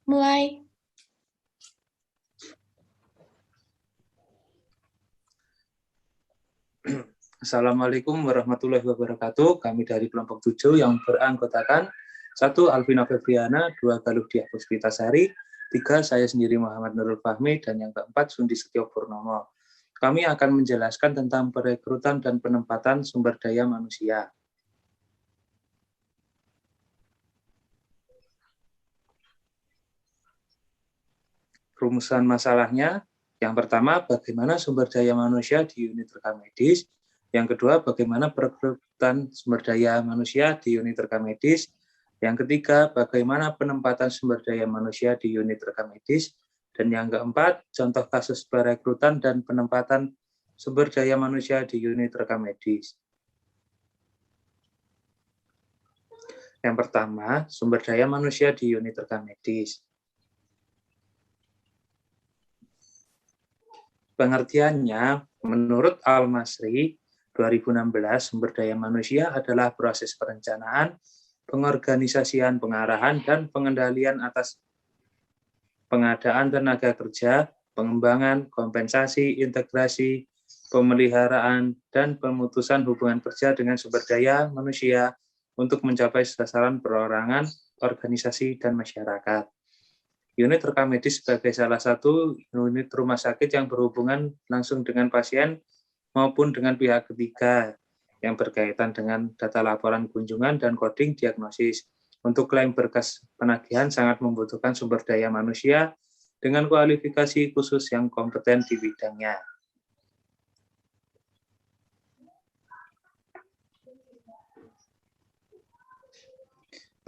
Mulai. Assalamualaikum warahmatullahi wabarakatuh. Kami dari kelompok 7 yang beranggotakan 1. Alvina Febriana, 2. Galuh Diah Puspitasari, 3. Saya sendiri Muhammad Nurul Fahmi, dan yang keempat Sundi Setio Purnomo. Kami akan menjelaskan tentang perekrutan dan penempatan sumber daya manusia. Rumusan masalahnya, yang pertama, bagaimana sumber daya manusia di unit rekam medis. Yang kedua, bagaimana perekrutan sumber daya manusia di unit rekam medis. Yang ketiga, bagaimana penempatan sumber daya manusia di unit rekam medis. Dan yang keempat, contoh kasus perekrutan dan penempatan sumber daya manusia di unit rekam medis. Yang pertama, sumber daya manusia di unit rekam medis. Pengertiannya, menurut Al-Masri, 2016, sumber daya manusia adalah proses perencanaan, pengorganisasian, pengarahan, dan pengendalian atas pengadaan tenaga kerja, pengembangan, kompensasi, integrasi, pemeliharaan, dan pemutusan hubungan kerja dengan sumber daya manusia untuk mencapai sasaran perorangan, organisasi, dan masyarakat. Unit rekam medis sebagai salah satu unit rumah sakit yang berhubungan langsung dengan pasien maupun dengan pihak ketiga yang berkaitan dengan data laporan kunjungan dan coding diagnosis. Untuk klaim berkas penagihan sangat membutuhkan sumber daya manusia dengan kualifikasi khusus yang kompeten di bidangnya.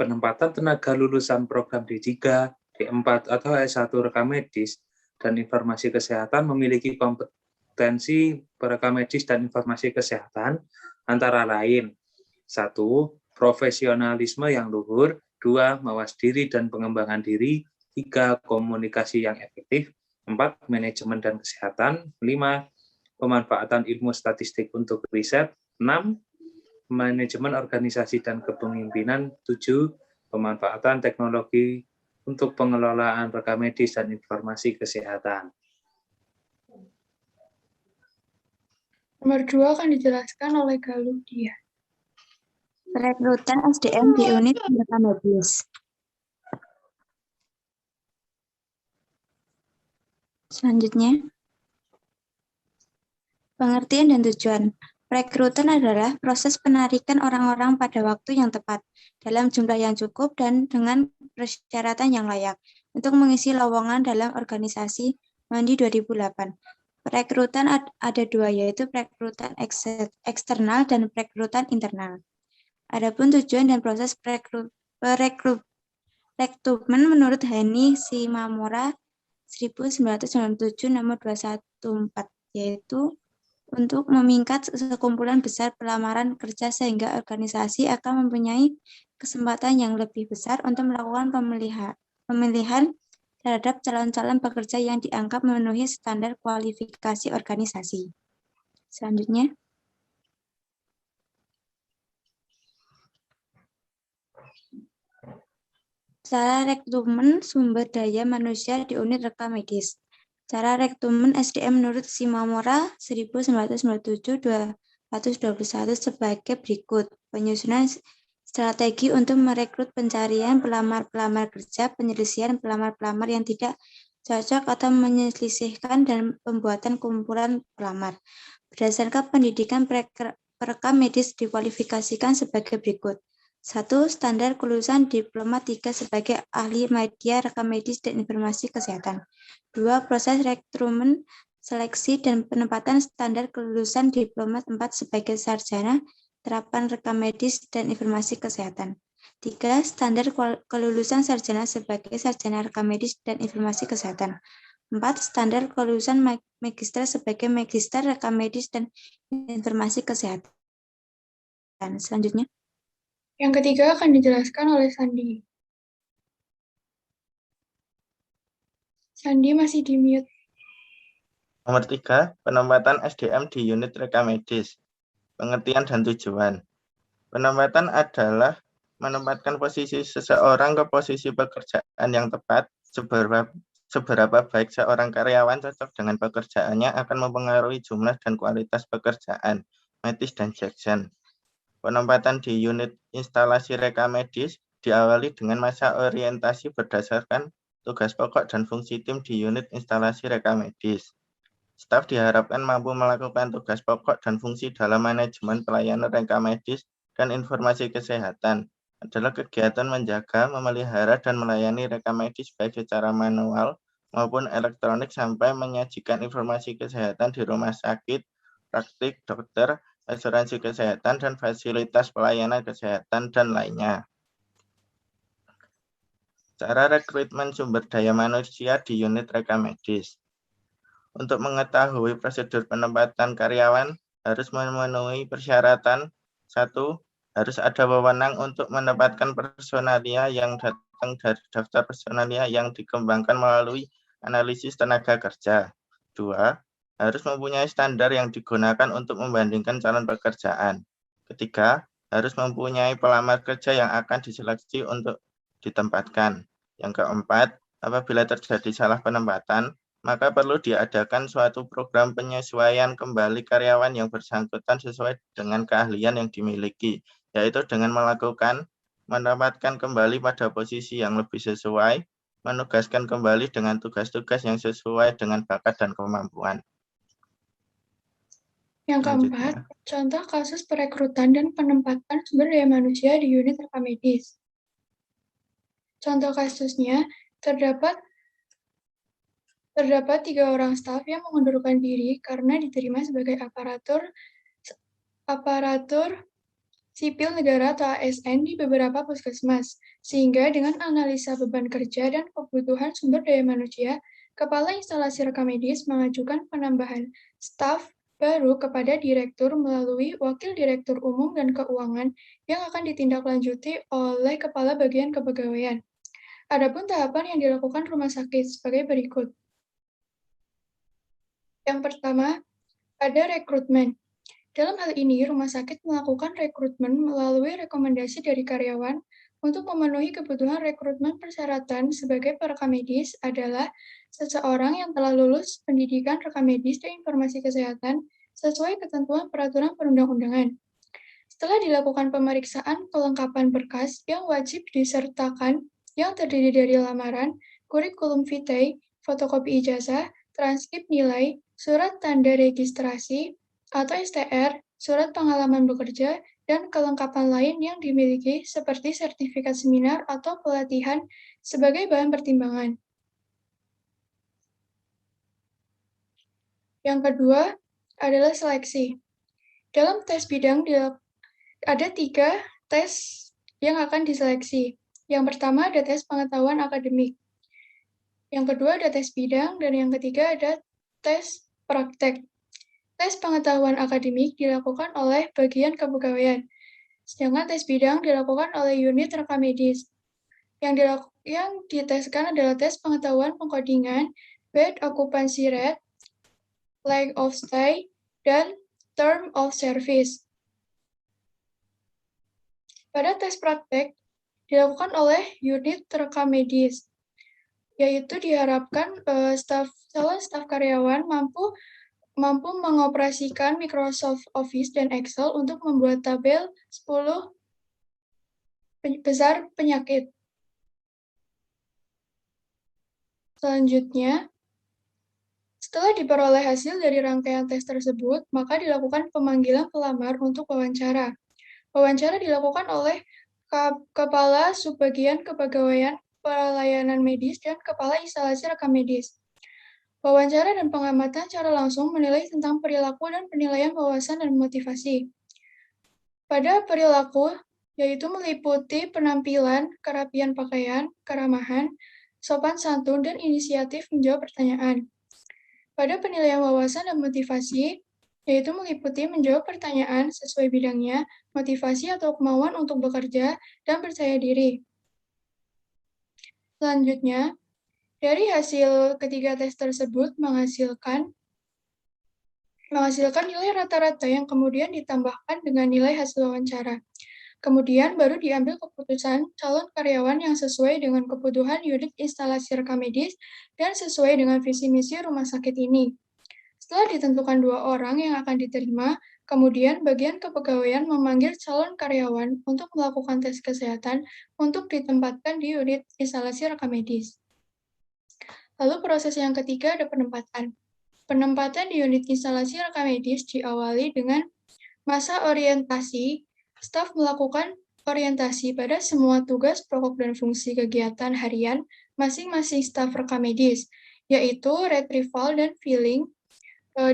Penempatan tenaga lulusan program D3, D4, atau S1 rekam medis dan informasi kesehatan memiliki kompetensi perekam medis dan informasi kesehatan antara lain 1. Profesionalisme yang luhur, 2. Mawas diri dan pengembangan diri, 3. Komunikasi yang efektif, 4. Manajemen dan kesehatan, 5. Pemanfaatan ilmu statistik untuk riset, 6. Manajemen organisasi dan kepemimpinan, 7. Pemanfaatan teknologi untuk pengelolaan rekam medis dan informasi kesehatan. Nomor 2 akan dijelaskan oleh Galuh Diah. Perekrutan SDM di unit rekam medis. Selanjutnya, pengertian dan tujuan. Perekrutan adalah proses penarikan orang-orang pada waktu yang tepat, dalam jumlah yang cukup, dan dengan persyaratan yang layak, untuk mengisi lowongan dalam organisasi Mandi 2008. Perekrutan ada dua, yaitu perekrutan eksternal dan perekrutan internal. Adapun tujuan dan proses rekrutmen menurut Hani Shimamura 1997 nomor 214, yaitu untuk memingkat sekumpulan besar pelamaran kerja sehingga organisasi akan mempunyai kesempatan yang lebih besar untuk melakukan pemilihan terhadap calon-calon pekerja yang dianggap memenuhi standar kualifikasi organisasi. Selanjutnya, cara rekrutmen sumber daya manusia di unit rekam medis. Cara rekrutmen SDM menurut Shimamura 1997-221 sebagai berikut. Penyusunan strategi untuk merekrut, pencarian pelamar-pelamar kerja, penyelesaian pelamar-pelamar yang tidak cocok atau menyelisihkan, dan pembuatan kumpulan pelamar. Berdasarkan pendidikan perekam medis dikualifikasikan sebagai berikut. 1. Standar kelulusan diploma 3 sebagai ahli media rekam medis dan informasi kesehatan. 2. Proses rekrutmen, seleksi, dan penempatan standar kelulusan diploma 4 sebagai sarjana terapan rekam medis dan informasi kesehatan. 3. Standar kelulusan sarjana sebagai sarjana rekam medis dan informasi kesehatan. 4. Standar kelulusan magister sebagai magister rekam medis dan informasi kesehatan. Selanjutnya, yang ketiga akan dijelaskan oleh Sandi. Sandi masih di mute. Nomor 3, penempatan SDM di unit rekam medis. Pengertian dan tujuan. Penempatan adalah menempatkan posisi seseorang ke posisi pekerjaan yang tepat Seberapa baik seorang karyawan cocok dengan pekerjaannya akan mempengaruhi jumlah dan kualitas pekerjaan. Mattis dan Jackson. Penempatan di unit instalasi reka medis diawali dengan masa orientasi berdasarkan tugas pokok dan fungsi tim di unit instalasi reka medis. Staf diharapkan mampu melakukan tugas pokok dan fungsi dalam manajemen pelayanan reka medis dan informasi kesehatan. Adalah kegiatan menjaga, memelihara, dan melayani reka medis baik secara manual maupun elektronik sampai menyajikan informasi kesehatan di rumah sakit, praktik dokter, asuransi kesehatan, dan fasilitas pelayanan kesehatan, dan lainnya. Cara rekrutmen sumber daya manusia di unit reka medis. Untuk mengetahui prosedur penempatan karyawan, harus memenuhi persyaratan. 1. Harus ada wewenang untuk menempatkan personalia yang datang dari daftar personalia yang dikembangkan melalui analisis tenaga kerja. 2. Harus mempunyai standar yang digunakan untuk membandingkan calon pekerjaan. 3. Harus mempunyai pelamar kerja yang akan diseleksi untuk ditempatkan. Yang keempat, apabila terjadi salah penempatan, maka perlu diadakan suatu program penyesuaian kembali karyawan yang bersangkutan sesuai dengan keahlian yang dimiliki, yaitu dengan menempatkan kembali pada posisi yang lebih sesuai, menugaskan kembali dengan tugas-tugas yang sesuai dengan bakat dan kemampuan. Yang keempat, contoh kasus perekrutan dan penempatan sumber daya manusia di unit reka medis. Contoh kasusnya, terdapat 3 orang staf yang mengundurkan diri karena diterima sebagai aparatur sipil negara atau ASN di beberapa puskesmas, sehingga dengan analisa beban kerja dan kebutuhan sumber daya manusia, Kepala Instalasi Reka Medis mengajukan penambahan staf baru kepada Direktur melalui Wakil Direktur Umum dan Keuangan yang akan ditindaklanjuti oleh Kepala Bagian Kepegawaian. Adapun tahapan yang dilakukan rumah sakit sebagai berikut. Yang pertama, ada rekrutmen. Dalam hal ini, rumah sakit melakukan rekrutmen melalui rekomendasi dari karyawan. Untuk memenuhi kebutuhan rekrutmen, persyaratan sebagai pereka medis adalah seseorang yang telah lulus pendidikan reka medis dan informasi kesehatan sesuai ketentuan peraturan perundang-undangan. Setelah dilakukan pemeriksaan kelengkapan berkas yang wajib disertakan yang terdiri dari lamaran, kurikulum vitae, fotokopi ijazah, transkrip nilai, surat tanda registrasi atau STR, surat pengalaman bekerja, dan kelengkapan lain yang dimiliki seperti sertifikat seminar atau pelatihan sebagai bahan pertimbangan. Yang kedua adalah seleksi. Dalam tes bidang ada 3 tes yang akan diseleksi. Yang pertama ada tes pengetahuan akademik. Yang kedua ada tes bidang, dan yang ketiga ada tes praktek. Tes pengetahuan akademik dilakukan oleh bagian kepegawaian, sedangkan tes bidang dilakukan oleh unit reka medis. Yang diteskan adalah tes pengetahuan pengkodingan, bed occupancy rate, length of stay, dan term of service. Pada tes praktek dilakukan oleh unit reka medis, yaitu diharapkan calon staf karyawan mampu mengoperasikan Microsoft Office dan Excel untuk membuat tabel 10 besar penyakit. Selanjutnya, setelah diperoleh hasil dari rangkaian tes tersebut, maka dilakukan pemanggilan pelamar untuk wawancara. Wawancara dilakukan oleh Kepala Subbagian Kepegawaian Pelayanan Medis dan Kepala Instalasi Reka Medis. Wawancara dan pengamatan secara langsung menilai tentang perilaku dan penilaian wawasan dan motivasi. Pada perilaku, yaitu meliputi penampilan, kerapian pakaian, keramahan, sopan santun, dan inisiatif menjawab pertanyaan. Pada penilaian wawasan dan motivasi, yaitu meliputi menjawab pertanyaan sesuai bidangnya, motivasi atau kemauan untuk bekerja, dan percaya diri. Selanjutnya, dari hasil ketiga tes tersebut menghasilkan nilai rata-rata yang kemudian ditambahkan dengan nilai hasil wawancara. Kemudian baru diambil keputusan calon karyawan yang sesuai dengan kebutuhan unit instalasi rekam medis dan sesuai dengan visi misi rumah sakit ini. Setelah ditentukan 2 orang yang akan diterima, kemudian bagian kepegawaian memanggil calon karyawan untuk melakukan tes kesehatan untuk ditempatkan di unit instalasi rekam medis. Lalu proses yang ketiga ada penempatan. Penempatan di unit instalasi rekam medis diawali dengan masa orientasi. Staf melakukan orientasi pada semua tugas pokok dan fungsi kegiatan harian masing-masing staf rekam medis, yaitu retrieval dan filling,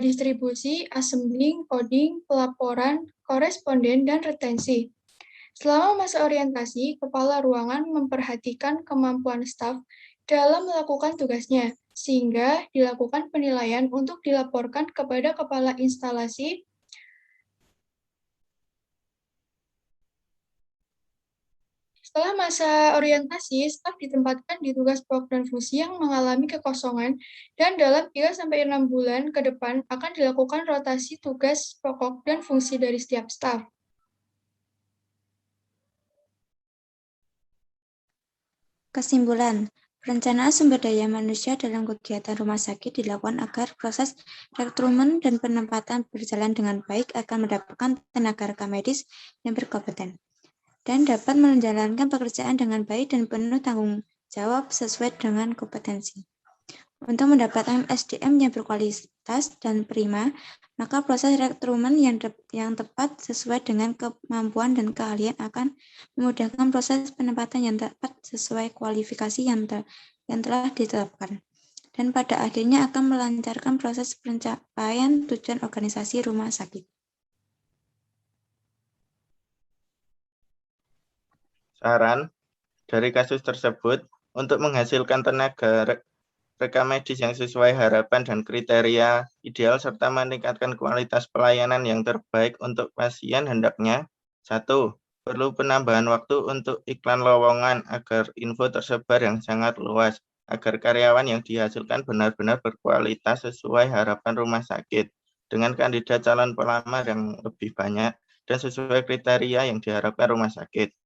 distribusi, assembling, coding, pelaporan, koresponden, dan retensi. Selama masa orientasi, kepala ruangan memperhatikan kemampuan staf dalam melakukan tugasnya, sehingga dilakukan penilaian untuk dilaporkan kepada kepala instalasi. Setelah masa orientasi, staf ditempatkan di tugas pokok dan fungsi yang mengalami kekosongan, dan dalam 3-6 bulan ke depan akan dilakukan rotasi tugas pokok dan fungsi dari setiap staf. Kesimpulan, perencanaan sumber daya manusia dalam kegiatan rumah sakit dilakukan agar proses rekrutmen dan penempatan berjalan dengan baik akan mendapatkan tenaga rekam medis yang berkompeten dan dapat menjalankan pekerjaan dengan baik dan penuh tanggung jawab sesuai dengan kompetensi. Untuk mendapatkan SDM yang berkualitas dan prima, maka proses rekrutmen yang tepat sesuai dengan kemampuan dan keahlian akan memudahkan proses penempatan yang tepat sesuai kualifikasi yang telah ditetapkan. Dan pada akhirnya akan melancarkan proses pencapaian tujuan organisasi rumah sakit. Saran dari kasus tersebut, untuk menghasilkan tenaga rekam medis yang sesuai harapan dan kriteria ideal serta meningkatkan kualitas pelayanan yang terbaik untuk pasien, hendaknya 1. Perlu penambahan waktu untuk iklan lowongan agar info tersebar yang sangat luas, agar karyawan yang dihasilkan benar-benar berkualitas sesuai harapan rumah sakit, dengan kandidat calon pelamar yang lebih banyak dan sesuai kriteria yang diharapkan rumah sakit.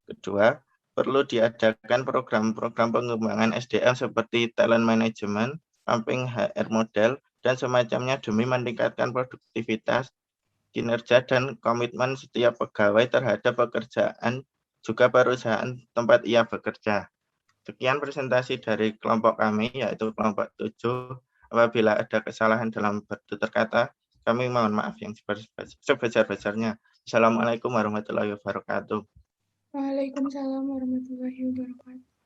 Kedua, perlu diadakan program-program pengembangan SDM seperti talent management, pumping HR model, dan semacamnya demi meningkatkan produktivitas, kinerja, dan komitmen setiap pegawai terhadap pekerjaan, juga perusahaan tempat ia bekerja. Sekian presentasi dari kelompok kami, yaitu kelompok 7. Apabila ada kesalahan dalam bertutur kata, kami mohon maaf yang sebesar-besarnya. Assalamualaikum warahmatullahi wabarakatuh. Waalaikumsalam warahmatullahi wabarakatuh.